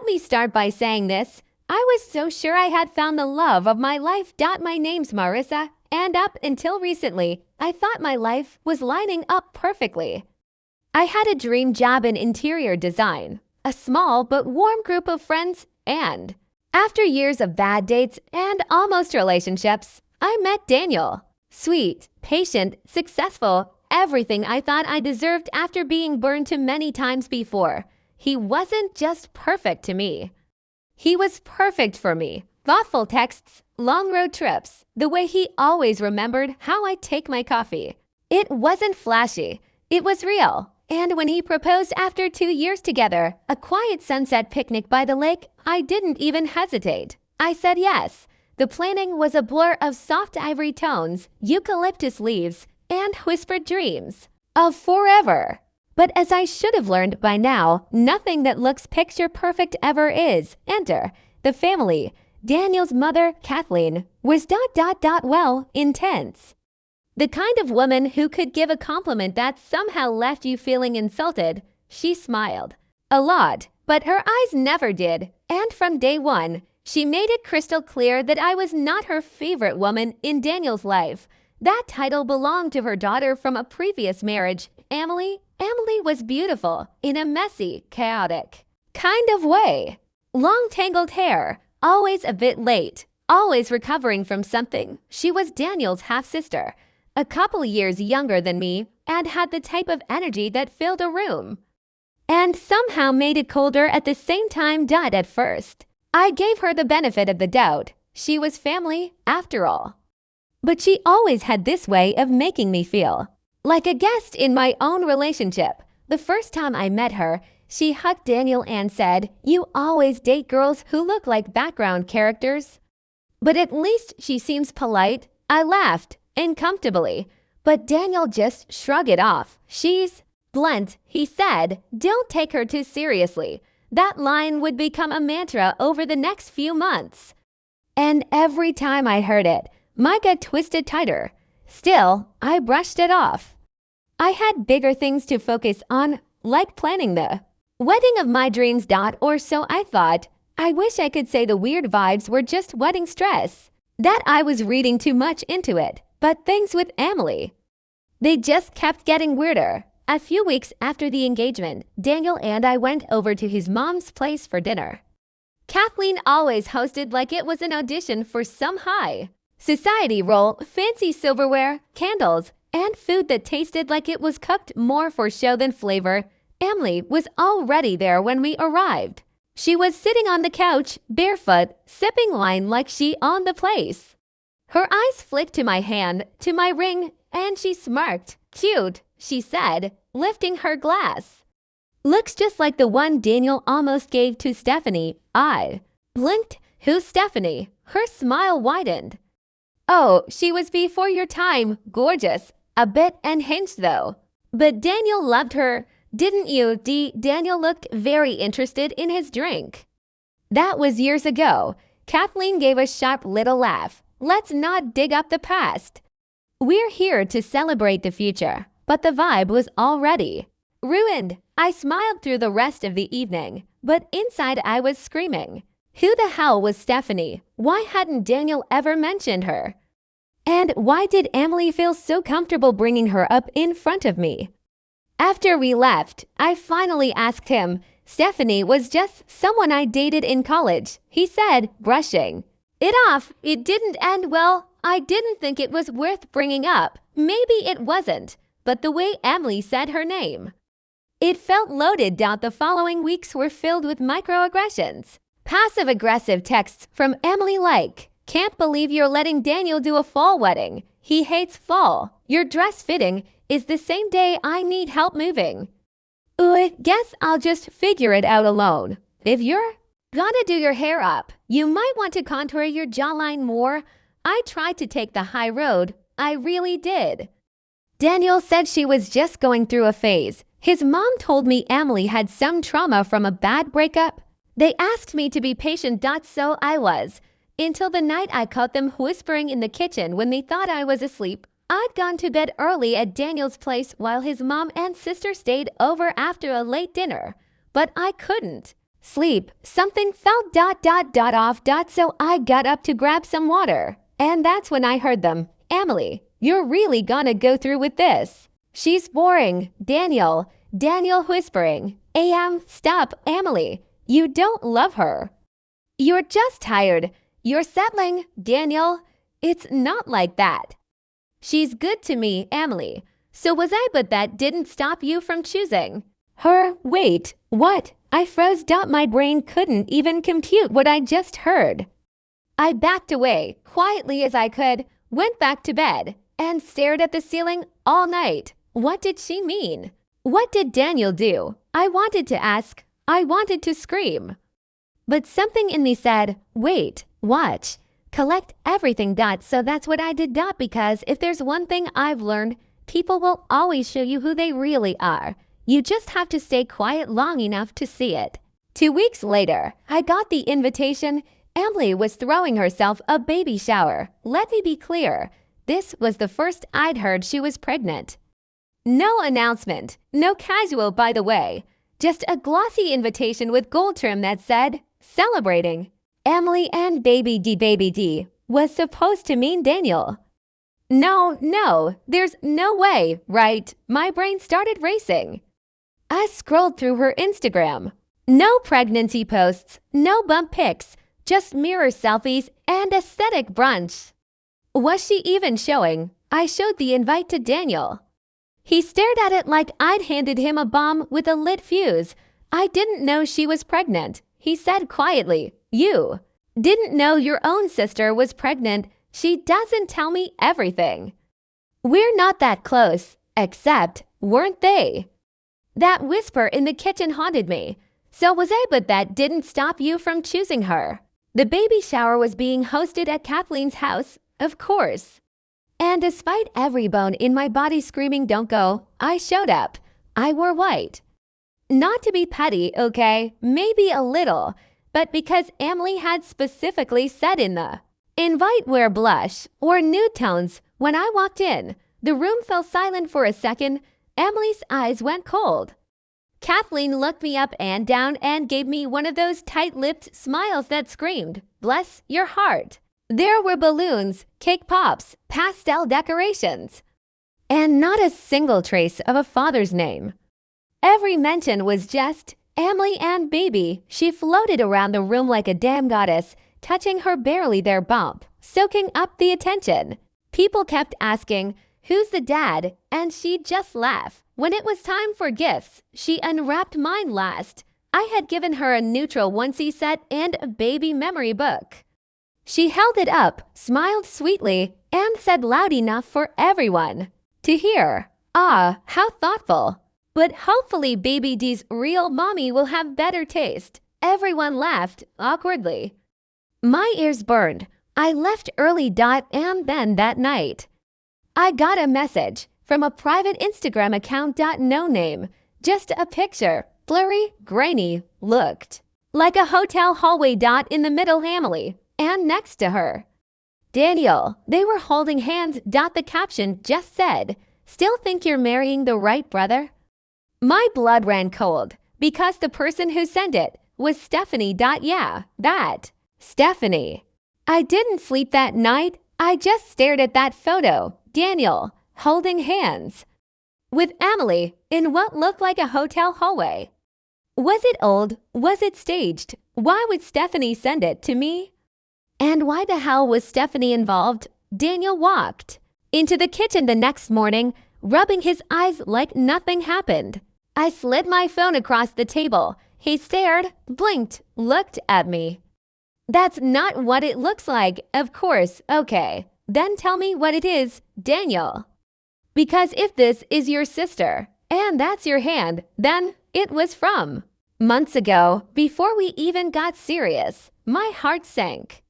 Let me start by saying this. I was so sure I had found the love of my life. My name's Marissa, and up until recently, I thought my life was lining up perfectly. I had a dream job in interior design, a small but warm group of friends, and after years of bad dates and almost relationships, I met Daniel. Sweet, patient, successful, everything I thought I deserved after being burned too many times before. He wasn't just perfect to me. He was perfect for me. Thoughtful texts, long road trips, the way he always remembered how I take my coffee. It wasn't flashy. It was real. And when he proposed after 2 years together, a quiet sunset picnic by the lake, I didn't even hesitate. I said yes. The planning was a blur of soft ivory tones, eucalyptus leaves, and whispered dreams of forever. But as I should have learned by now, nothing that looks picture perfect ever is. Enter the family. Daniel's mother, Kathleen, was well, intense. The kind of woman who could give a compliment that somehow left you feeling insulted. She smiled. A lot, but her eyes never did. And from day one, she made it crystal clear that I was not her favorite woman in Daniel's life. That title belonged to her daughter from a previous marriage, Emily. Emily was beautiful in a messy, chaotic kind of way. Long tangled hair, always a bit late, always recovering from something. She was Daniel's half-sister, a couple years younger than me, and had the type of energy that filled a room and somehow made it colder at the same time. At first, I gave her the benefit of the doubt. She was family, after all. But she always had this way of making me feel like a guest in my own relationship. The first time I met her, she hugged Daniel and said, "You always date girls who look like background characters." But at least she seems polite. I laughed, uncomfortably, but Daniel just shrugged it off. "She's blunt," he said. "Don't take her too seriously." That line would become a mantra over the next few months. And every time I heard it, my gut twisted tighter. Still, I brushed it off. I had bigger things to focus on, like planning the wedding of my dreams. Or so I thought. I wish I could say the weird vibes were just wedding stress, that I was reading too much into it. But things with Emily, they just kept getting weirder. A few weeks after the engagement, Daniel and I went over to his mom's place for dinner. Kathleen always hosted like it was an audition for some high society role, fancy silverware, candles, and food that tasted like it was cooked more for show than flavor. Emily was already there when we arrived. She was sitting on the couch, barefoot, sipping wine like she owned the place. Her eyes flicked to my hand, to my ring, and she smirked. "Cute," she said, lifting her glass. "Looks just like the one Daniel almost gave to Stephanie." I blinked. "Who's Stephanie?" Her smile widened. "Oh, she was before your time. Gorgeous. A bit unhinged though. But Daniel loved her, didn't you?" Daniel looked very interested in his drink. "That was years ago." Kathleen gave a sharp little laugh. "Let's not dig up the past. We're here to celebrate the future." But the vibe was already ruined. I smiled through the rest of the evening, but inside I was screaming. Who the hell was Stephanie? Why hadn't Daniel ever mentioned her? And why did Emily feel so comfortable bringing her up in front of me? After we left, I finally asked him. "Stephanie was just someone I dated in college," he said, brushing it off. "It didn't end well. I didn't think it was worth bringing up." Maybe it wasn't, but the way Emily said her name, it felt loaded. The following weeks were filled with microaggressions. Passive-aggressive texts from Emily like, "Can't believe you're letting Daniel do a fall wedding. He hates fall. Your dress fitting is the same day I need help moving. I guess I'll just figure it out alone. If you're gonna do your hair up, you might want to contour your jawline more." I tried to take the high road. I really did. Daniel said she was just going through a phase. His mom told me Emily had some trauma from a bad breakup. They asked me to be patient. So I was. Until the night I caught them whispering in the kitchen when they thought I was asleep. I'd gone to bed early at Daniel's place while his mom and sister stayed over after a late dinner. But I couldn't Sleep. Something felt off. So I got up to grab some water. And that's when I heard them. Emily, you're really gonna go through with this. She's boring. Daniel whispering. Stop, Emily. You don't love her. You're just tired. You're settling, Daniel. It's not like that. She's good to me, Emily. So was I, but that didn't stop you from choosing her. Wait, what? I froze. My brain couldn't even compute what I just heard. I backed away, quietly as I could, went back to bed, and stared at the ceiling all night. What did she mean? What did Daniel do? I wanted to ask. I wanted to scream. But something in me said, wait, watch, collect everything. So that's what I did. Because if there's one thing I've learned, people will always show you who they really are. You just have to stay quiet long enough to see it. 2 weeks later, I got the invitation. Emily was throwing herself a baby shower. Let me be clear. This was the first I'd heard she was pregnant. No announcement, no casual, by the way. Just a glossy invitation with gold trim that said, celebrating. Emily and Baby D was supposed to mean Daniel. No, there's no way, right? My brain started racing. I scrolled through her Instagram. No pregnancy posts, no bump pics, just mirror selfies and aesthetic brunch. Was she even showing? I showed the invite to Daniel. He stared at it like I'd handed him a bomb with a lit fuse. I didn't know she was pregnant. He said quietly, you didn't know your own sister was pregnant. She doesn't tell me everything. We're not that close, except, weren't they? That whisper in the kitchen haunted me. So was I, but that didn't stop you from choosing her. The baby shower was being hosted at Kathleen's house, of course. And despite every bone in my body screaming don't go, I showed up. I wore white. Not to be petty, okay? Maybe a little. But because Emily had specifically said in the invite wear blush or nude tones. When I walked in, the room fell silent for a second. Emily's eyes went cold. Kathleen looked me up and down and gave me one of those tight-lipped smiles that screamed, bless your heart. There were balloons, cake pops, pastel decorations, and not a single trace of a father's name. Every mention was just Emily and Baby. She floated around the room like a damn goddess, touching her barely there bump, soaking up the attention. People kept asking, who's the dad? And she'd just laugh. When it was time for gifts, she unwrapped mine last. I had given her a neutral onesie set and a baby memory book. She held it up, smiled sweetly, and said loud enough for everyone to hear. Ah, how thoughtful. But hopefully Baby D's real mommy will have better taste. Everyone laughed awkwardly. My ears burned. I left early. And then that night, I got a message from a private Instagram account. No name, just a picture, blurry, grainy, looked like a hotel hallway. In the middle, Emily, and next to her, Daniel. They were holding hands. The caption just said, still think you're marrying the right brother? My blood ran cold because the person who sent it was Stephanie. Yeah, that Stephanie. I didn't sleep that night. I just stared at that photo. Daniel holding hands with Emily in what looked like a hotel hallway. Was it old? Was it staged? Why would Stephanie send it to me? And why the hell was Stephanie involved? Daniel walked into the kitchen the next morning, rubbing his eyes like nothing happened. I slid my phone across the table. He stared, blinked, looked at me. That's not what it looks like, of course. Okay, then tell me what it is, Daniel. Because if this is your sister, and that's your hand, then it was from months ago, before we even got serious. My heart sank.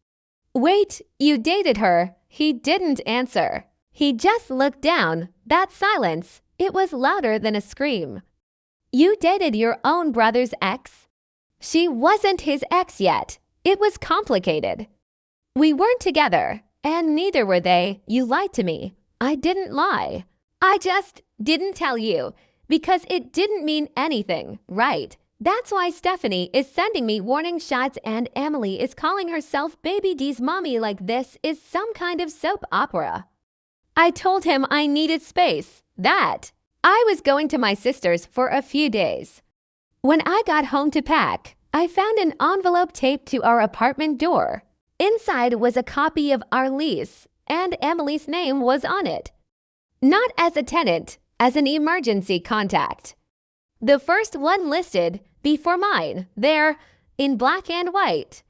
Wait, you dated her? He didn't answer. He just looked down. That silence, it was louder than a scream. You dated your own brother's ex? She wasn't his ex yet. It was complicated. We weren't together, and neither were they. You lied to me. I didn't lie. I just didn't tell you, because it didn't mean anything, right? That's why Stephanie is sending me warning shots and Emily is calling herself Baby D's mommy like this is some kind of soap opera. I told him I needed space, that I was going to my sister's for a few days. When I got home to pack, I found an envelope taped to our apartment door. Inside was a copy of our lease, and Emily's name was on it. Not as a tenant, as an emergency contact. The first one listed, before mine, there, in black and white.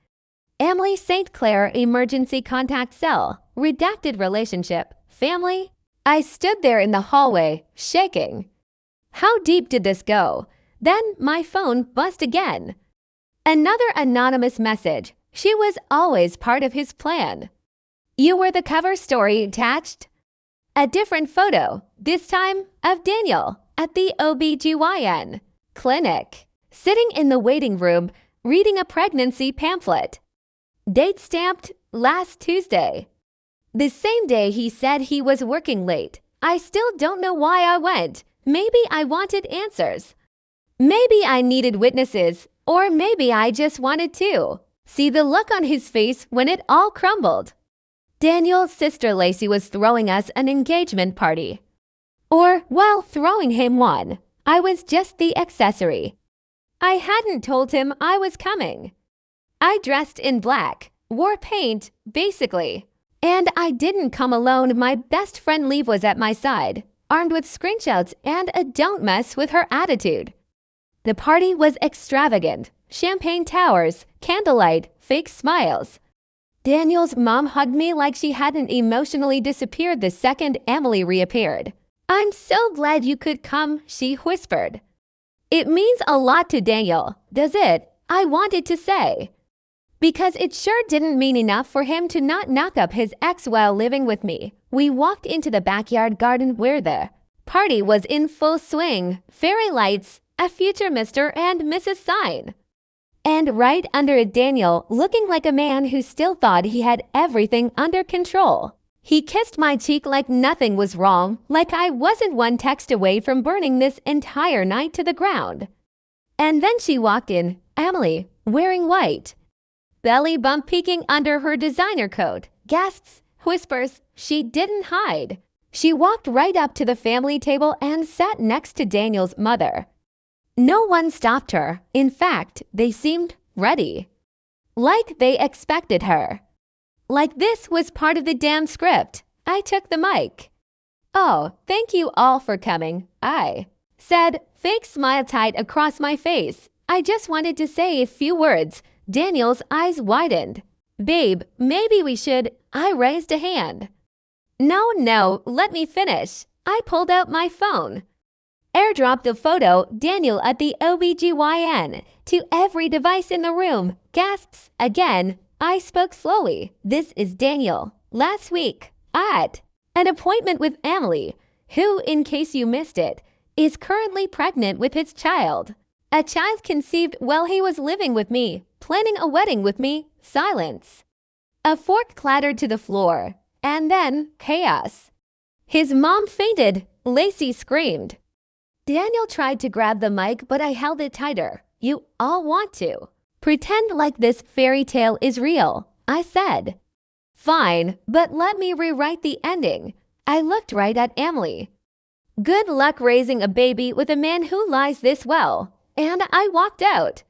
Emily St. Clair Emergency Contact Cell, redacted relationship, family. I stood there in the hallway, shaking. How deep did this go? Then my phone buzzed again. Another anonymous message. She was always part of his plan. You were the cover story attached. A different photo, this time of Daniel at the OBGYN clinic, sitting in the waiting room reading a pregnancy pamphlet. Date stamped last Tuesday. The same day he said he was working late. I still don't know why I went. Maybe I wanted answers. Maybe I needed witnesses, or maybe I just wanted to see the look on his face when it all crumbled. Daniel's sister Lacey was throwing us an engagement party. Or, well, throwing him one. I was just the accessory. I hadn't told him I was coming. I dressed in black, wore paint, basically. And I didn't come alone. My best friend Liv was at my side, armed with screenshots and a don't mess with her attitude. The party was extravagant. Champagne towers, candlelight, fake smiles. Daniel's mom hugged me like she hadn't emotionally disappeared the second Emily reappeared. I'm so glad you could come, she whispered. It means a lot to Daniel, does it? I wanted to say. Because it sure didn't mean enough for him to not knock up his ex while living with me. We walked into the backyard garden where the party was in full swing, fairy lights, a future Mr. and Mrs. sign. And right under it, Daniel, looking like a man who still thought he had everything under control. He kissed my cheek like nothing was wrong, like I wasn't one text away from burning this entire night to the ground. And then she walked in, Emily, wearing white. Belly bump peeking under her designer coat. Gasps, whispers, she didn't hide. She walked right up to the family table and sat next to Daniel's mother. No one stopped her. In fact, they seemed ready. Like they expected her. Like this was part of the damn script. I took the mic. Oh, thank you all for coming, I said, fake smile tight across my face. I just wanted to say a few words. Daniel's eyes widened. Babe, maybe we should. I raised a hand. No, let me finish. I pulled out my phone. Airdropped the photo, Daniel at the OBGYN, to every device in the room. Gasps again. I spoke slowly. This is Daniel. Last week, at an appointment with Emily, who, in case you missed it, is currently pregnant with his child. A child conceived while he was living with me, planning a wedding with me. Silence. A fork clattered to the floor, and then chaos. His mom fainted. Lacey screamed. Daniel tried to grab the mic, but I held it tighter. You all want to pretend like this fairy tale is real, I said. Fine, but let me rewrite the ending. I looked right at Emily. Good luck raising a baby with a man who lies this well. And I walked out.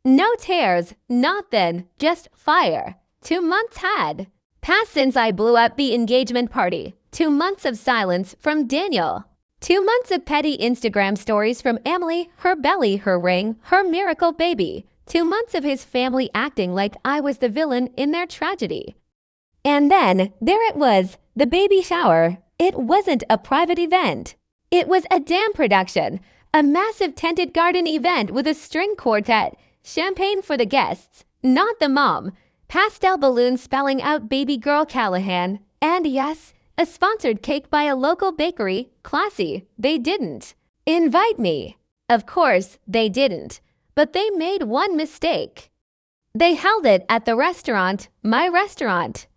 No tears, not then, just fire. 2 months had passed since I blew up the engagement party. 2 months of silence from Daniel. 2 months of petty Instagram stories from Emily, her belly, her ring, her miracle baby. 2 months of his family acting like I was the villain in their tragedy. And then, there it was, the baby shower. It wasn't a private event. It was a damn production. A massive tented garden event with a string quartet, champagne for the guests, not the mom, pastel balloons spelling out baby girl Callahan, and yes, a sponsored cake by a local bakery. Classy. They didn't invite me. Of course, they didn't. But they made one mistake. They held it at the restaurant, my restaurant.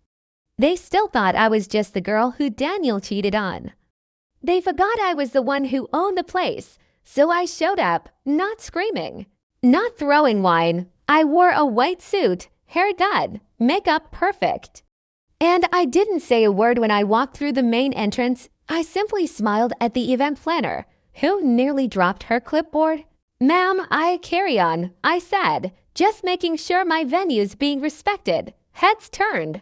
They still thought I was just the girl who Daniel cheated on. They forgot I was the one who owned the place, so I showed up, not screaming. Not throwing wine. I wore a white suit, hair done, makeup perfect. And I didn't say a word when I walked through the main entrance. I simply smiled at the event planner, who nearly dropped her clipboard. "Ma'am, I carry on," I said, just making sure my venue's being respected. Heads turned.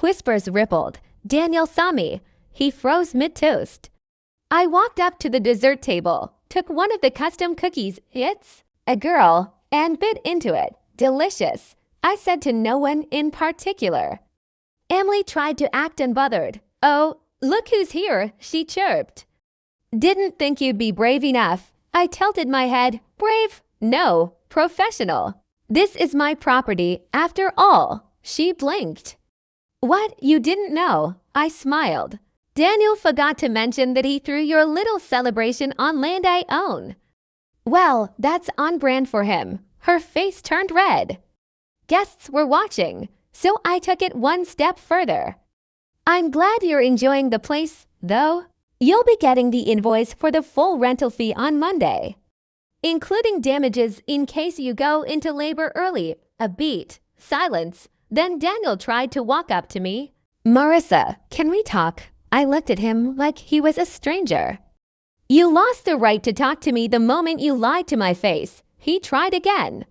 Whispers rippled. Daniel saw me. He froze mid-toast. I walked up to the dessert table, took one of the custom cookies, "It's a girl," and bit into it. "Delicious," I said to no one in particular. Emily tried to act unbothered. "Oh, look who's here," she chirped. "Didn't think you'd be brave enough." I tilted my head. "Brave? No, professional. This is my property, after all." She blinked. "What, you didn't know?" I smiled. "Daniel forgot to mention that he threw your little celebration on land I own." "Well, that's on brand for him." Her face turned red. Guests were watching, so I took it one step further. "I'm glad you're enjoying the place, though. You'll be getting the invoice for the full rental fee on Monday, including damages in case you go into labor early." A beat. Silence. Then Daniel tried to walk up to me. "Marissa, can we talk?" I looked at him like he was a stranger. "You lost the right to talk to me the moment you lied to my face." He tried again.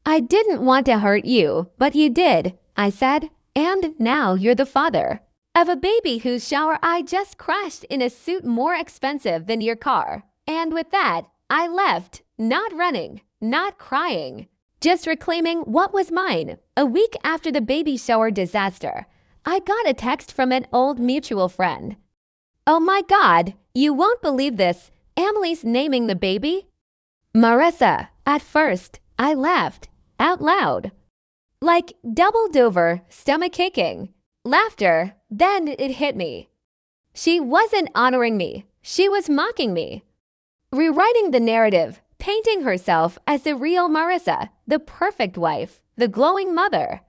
"I didn't want to hurt you, but you did," I said. "And now you're the father of a baby whose shower I just crashed in a suit more expensive than your car." And with that, I left, not running, not crying, just reclaiming what was mine. A week after the baby shower disaster, I got a text from an old mutual friend. "Oh my God, you won't believe this. Emily's naming the baby." "Marissa." At first, I laughed, out loud. Like doubled over, stomach aching. Laughter, then it hit me. She wasn't honoring me. She was mocking me. Rewriting the narrative, painting herself as the real Marissa, the perfect wife, the glowing mother.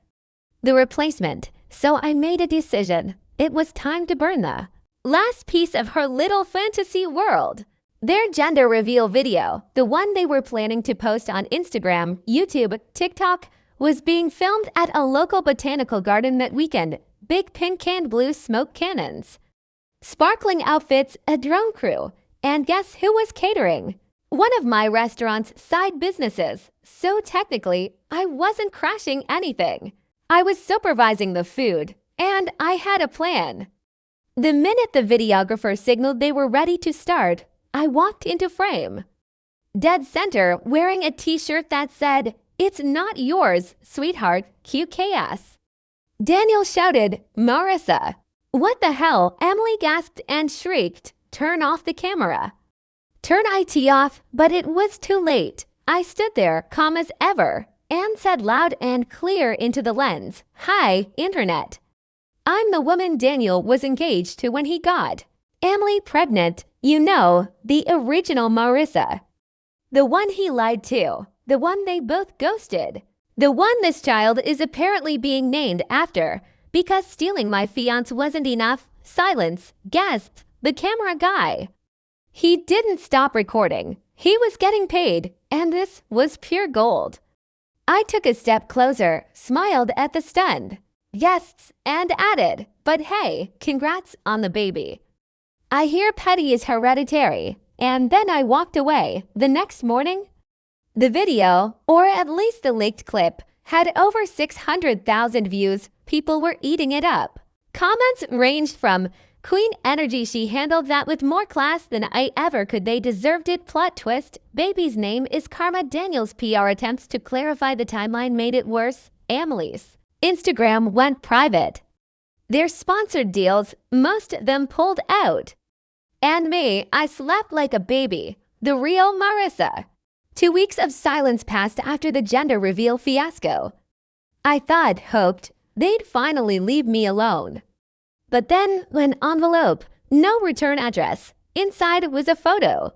The replacement. So I made a decision. It was time to burn the last piece of her little fantasy world. Their gender reveal video, the one they were planning to post on Instagram, YouTube, TikTok, was being filmed at a local botanical garden that weekend. Big pink and blue smoke cannons, sparkling outfits, a drone crew, and guess who was catering? One of my restaurant's side businesses. So technically, I wasn't crashing anything. I was supervising the food, and I had a plan. The minute the videographer signaled they were ready to start, I walked into frame. Dead center, wearing a t-shirt that said, "It's not yours, sweetheart, QKS." Daniel shouted, "Marissa." "What the hell?" Emily gasped and shrieked, "Turn off the camera." Turn IT off, but it was too late. I stood there, calm as ever, and said loud and clear into the lens, "Hi, Internet. I'm the woman Daniel was engaged to when he got Emily pregnant. You know, the original Marissa. The one he lied to. The one they both ghosted. The one this child is apparently being named after because stealing my fiancé wasn't enough." Silence. Gasped the camera guy. He didn't stop recording. He was getting paid, and this was pure gold. I took a step closer, smiled at the stunned guests, and added, "But hey, congrats on the baby. I hear petty is hereditary." And then I walked away. The next morning, the video, or at least the leaked clip, had over 600,000 views. People were eating it up. Comments ranged from, "Queen energy, she handled that with more class than I ever could. They deserved it. Plot twist. Baby's name is Karma." Daniel's PR attempts to clarify the timeline made it worse. Emily's Instagram went private. Their sponsored deals, most of them pulled out. And me, I slept like a baby. The real Marissa. 2 weeks of silence passed after the gender reveal fiasco. I hoped they'd finally leave me alone. But then, an envelope, no return address. Inside was a photo.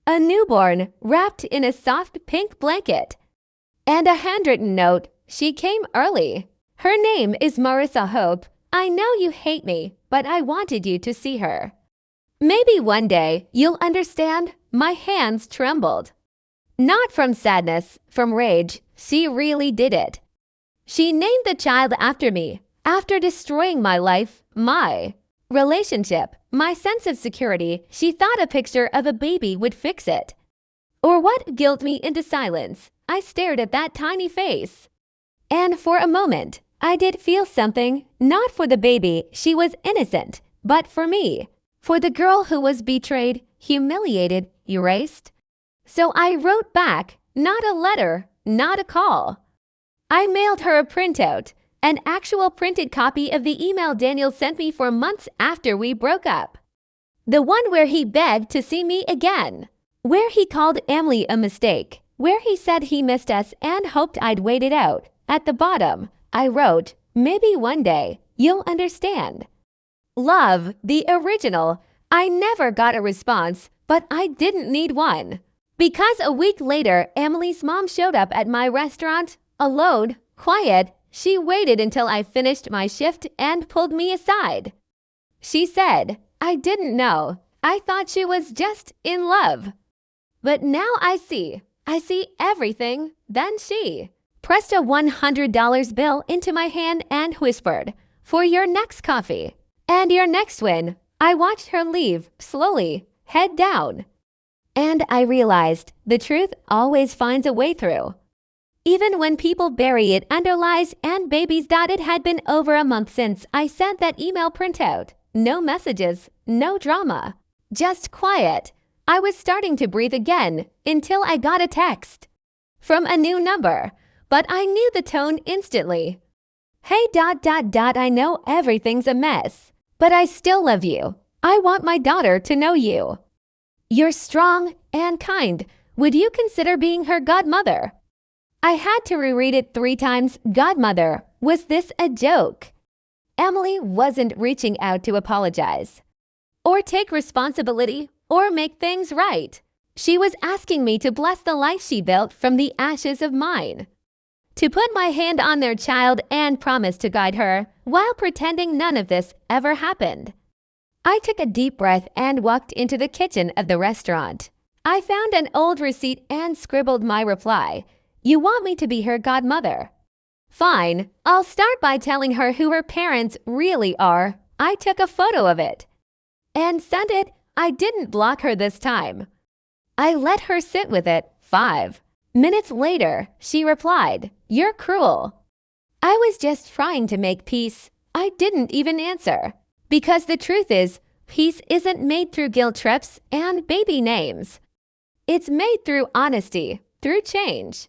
A newborn wrapped in a soft pink blanket. And a handwritten note. She came early. Her name is Marissa Hope. I know you hate me, but I wanted you to see her. Maybe one day you'll understand. My hands trembled. Not from sadness, from rage. She really did it. She named the child after me, after destroying my life, my relationship, my sense of security. She thought a picture of a baby would fix it. Or what guilted me into silence? I stared at that tiny face. And for a moment, I did feel something, not for the baby, she was innocent, but for me, for the girl who was betrayed, humiliated, erased. So I wrote back, not a letter, not a call. I mailed her a printout, an actual printed copy of the email Daniel sent me for months after we broke up. The one where he begged to see me again, where he called Emily a mistake, where he said he missed us and hoped I'd wait it out. At the bottom, I wrote, maybe one day you'll understand. Love, the original. I never got a response, but I didn't need one. Because a week later, Emily's mom showed up at my restaurant, alone, quiet. She waited until I finished my shift and pulled me aside. She said, I didn't know. I thought she was just in love. But now I see everything. Then she pressed a $100 bill into my hand and whispered, for your next coffee and your next win. I watched her leave, slowly, head down. And I realized the truth always finds a way through. Even when people bury it under lies and babies. It had been over a month since I sent that email printout. No messages, no drama, just quiet. I was starting to breathe again until I got a text from a new number, but I knew the tone instantly. Hey ... I know everything's a mess, but I still love you. I want my daughter to know you. You're strong and kind. Would you consider being her godmother? I had to reread it 3 times. Godmother, was this a joke? Emily wasn't reaching out to apologize or take responsibility or make things right. She was asking me to bless the life she built from the ashes of mine, to put my hand on their child and promise to guide her while pretending none of this ever happened. I took a deep breath and walked into the kitchen of the restaurant. I found an old receipt and scribbled my reply. You want me to be her godmother? Fine, I'll start by telling her who her parents really are. I took a photo of it and sent it. I didn't block her this time. I let her sit with it. 5 minutes later, she replied, You're cruel. I was just trying to make peace. I didn't even answer. Because the truth is, peace isn't made through guilt trips and baby names. It's made through honesty, through change.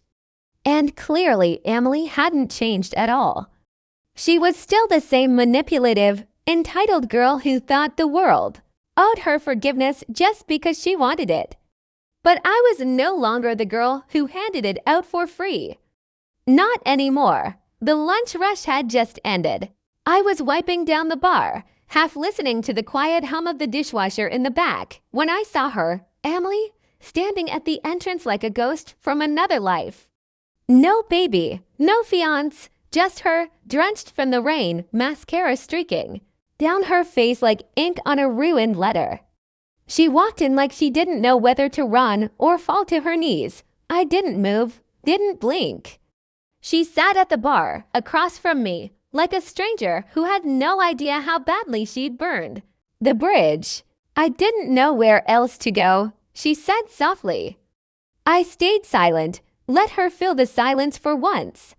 And clearly, Emily hadn't changed at all. She was still the same manipulative, entitled girl who thought the world owed her forgiveness just because she wanted it. But I was no longer the girl who handed it out for free. Not anymore. The lunch rush had just ended. I was wiping down the bar, half listening to the quiet hum of the dishwasher in the back, when I saw her, Emily, standing at the entrance like a ghost from another life. No baby, no fiancé, just her, drenched from the rain, mascara streaking down her face like ink on a ruined letter. She walked in like she didn't know whether to run or fall to her knees. I didn't move, didn't blink. She sat at the bar, across from me, like a stranger who had no idea how badly she'd burned. The bridge. I didn't know where else to go, she said softly. I stayed silent, let her fill the silence for once.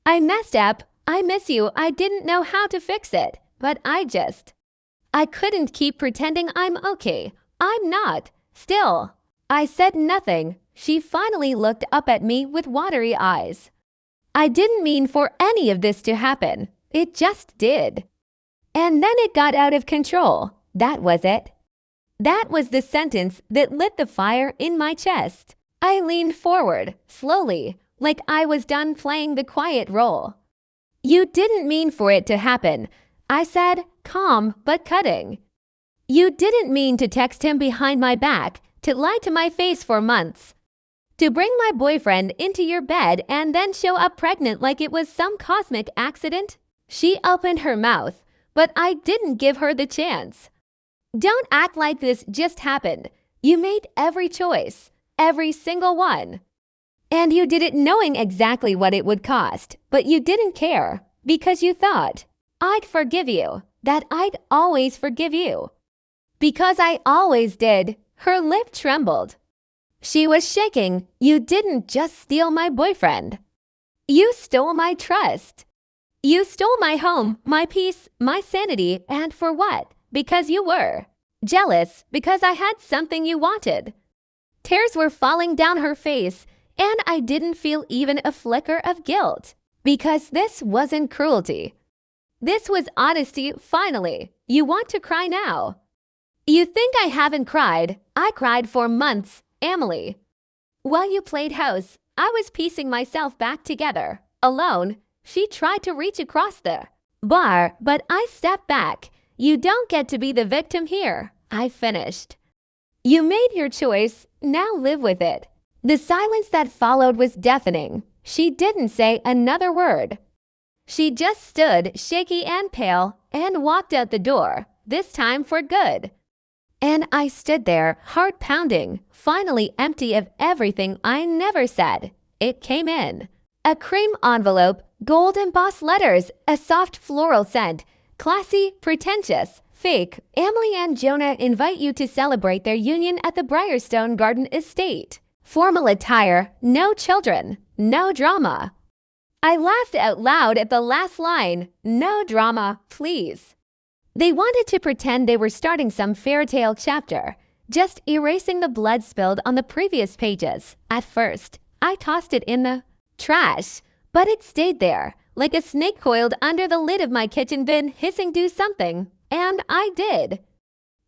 I messed up. I miss you. I didn't know how to fix it, but I couldn't keep pretending I'm okay. I'm not. Still, I said nothing. She finally looked up at me with watery eyes. I didn't mean for any of this to happen. It just did. And then it got out of control. That was it. That was the sentence that lit the fire in my chest. I leaned forward, slowly, like I was done playing the quiet role. You didn't mean for it to happen, I said, calm but cutting. You didn't mean to text him behind my back, to lie to my face for months, to bring my boyfriend into your bed and then show up pregnant like it was some cosmic accident? She opened her mouth, but I didn't give her the chance. Don't act like this just happened. You made every choice, every single one. And you did it knowing exactly what it would cost, but you didn't care because you thought, I'd forgive you, that I'd always forgive you. Because I always did. Her lip trembled. She was shaking. You didn't just steal my boyfriend. You stole my trust. You stole my home, my peace, my sanity, and for what? Because you were jealous because I had something you wanted. Tears were falling down her face, and I didn't feel even a flicker of guilt. Because this wasn't cruelty. This was honesty, finally. You want to cry now. You think I haven't cried? I cried for months, Emily. While you played house, I was piecing myself back together. Alone, she tried to reach across the bar, but I stepped back. You don't get to be the victim here, I finished. You made your choice, now live with it. The silence that followed was deafening. She didn't say another word. She just stood, shaky and pale, and walked out the door, this time for good. And I stood there, heart pounding, finally empty of everything I never said. It came in. A cream envelope, gold embossed letters, a soft floral scent. Classy, pretentious, fake. Emily and Jonah invite you to celebrate their union at the Briarstone Garden Estate. Formal attire, no children, no drama. I laughed out loud at the last line. No drama, please. They wanted to pretend they were starting some fairy tale chapter, just erasing the blood spilled on the previous pages. At first, I tossed it in the trash, but it stayed there, like a snake coiled under the lid of my kitchen bin, hissing do something. And I did.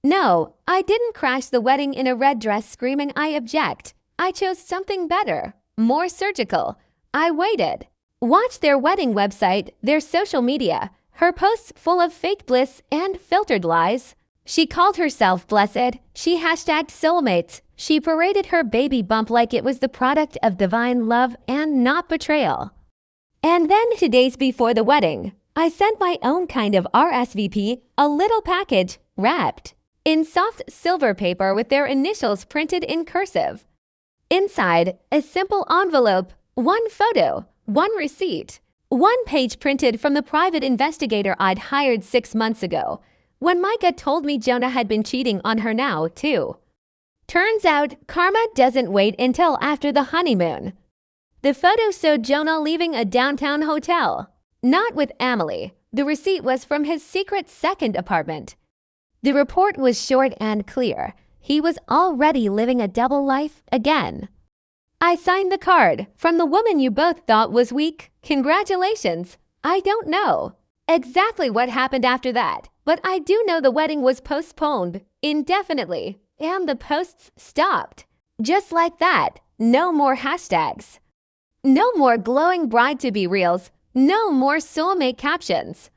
No, I didn't crash the wedding in a red dress screaming I object. I chose something better, more surgical. I waited. Watched their wedding website, their social media, her posts full of fake bliss and filtered lies. She called herself blessed. She hashtagged soulmates. She paraded her baby bump like it was the product of divine love and not betrayal. And then 2 days before the wedding, I sent my own kind of RSVP, a little package wrapped in soft silver paper with their initials printed in cursive. Inside, a simple envelope, one photo, one receipt. One page printed from the private investigator I'd hired 6 months ago, when my gut told me Jonah had been cheating on her now, too. Turns out, karma doesn't wait until after the honeymoon. The photo showed Jonah leaving a downtown hotel. Not with Emily. The receipt was from his secret second apartment. The report was short and clear. He was already living a double life again. I signed the card from the woman you both thought was weak. Congratulations. I don't know exactly what happened after that, but I do know the wedding was postponed indefinitely and the posts stopped. Just like that. No more hashtags. No more glowing bride-to-be reels. No more soulmate captions.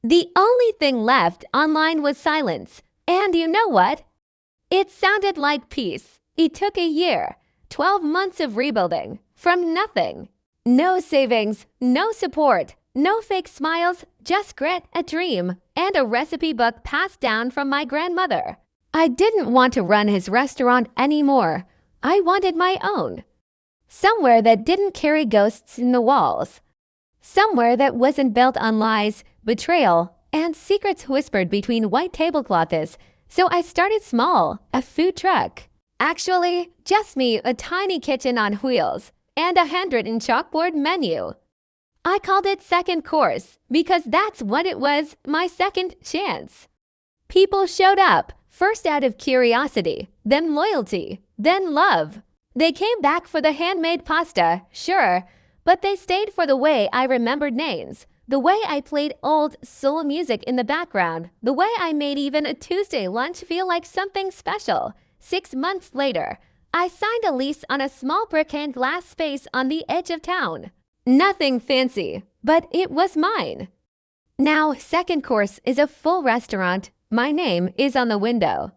The only thing left online was silence. And you know what? It sounded like peace. It took a year. 12 months of rebuilding, from nothing. No savings, no support, no fake smiles, just grit, a dream, and a recipe book passed down from my grandmother. I didn't want to run his restaurant anymore. I wanted my own. Somewhere that didn't carry ghosts in the walls. Somewhere that wasn't built on lies, betrayal, and secrets whispered between white tablecloths. So I started small, a food truck. Actually, just me, a tiny kitchen on wheels, and a handwritten chalkboard menu. I called it second course because that's what it was, my second chance. People showed up, first out of curiosity, then loyalty, then love. They came back for the handmade pasta, sure, but they stayed for the way I remembered names, the way I played old soul music in the background, the way I made even a Tuesday lunch feel like something special. 6 months later, I signed a lease on a small brick and glass space on the edge of town. Nothing fancy, but it was mine. Now, second course is a full restaurant. My name is on the window.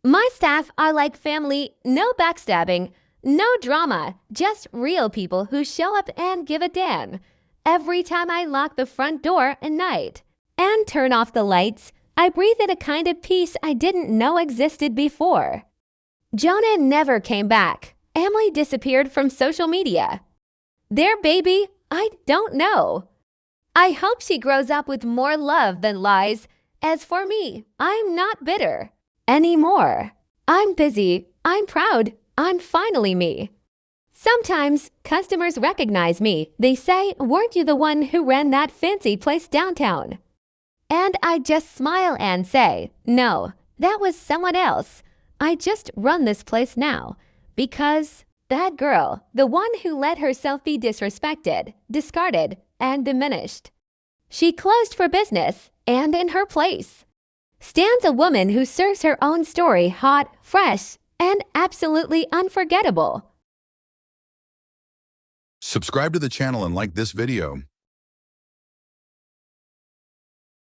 My staff are like family, no backstabbing, no drama, just real people who show up and give a damn. Every time I lock the front door at night and turn off the lights, I breathe in a kind of peace I didn't know existed before. Jonah never came back. Emily disappeared from social media. Their baby, I don't know. I hope she grows up with more love than lies. As for me, I'm not bitter anymore. I'm busy, I'm proud, I'm finally me. Sometimes customers recognize me. They say, "Weren't you the one who ran that fancy place downtown?" And I just smile and say, "No, that was someone else. I just run this place now." Because that girl, the one who let herself be disrespected, discarded, and diminished, she closed for business, and in her place stands a woman who serves her own story hot, fresh, and absolutely unforgettable. Subscribe to the channel and like this video.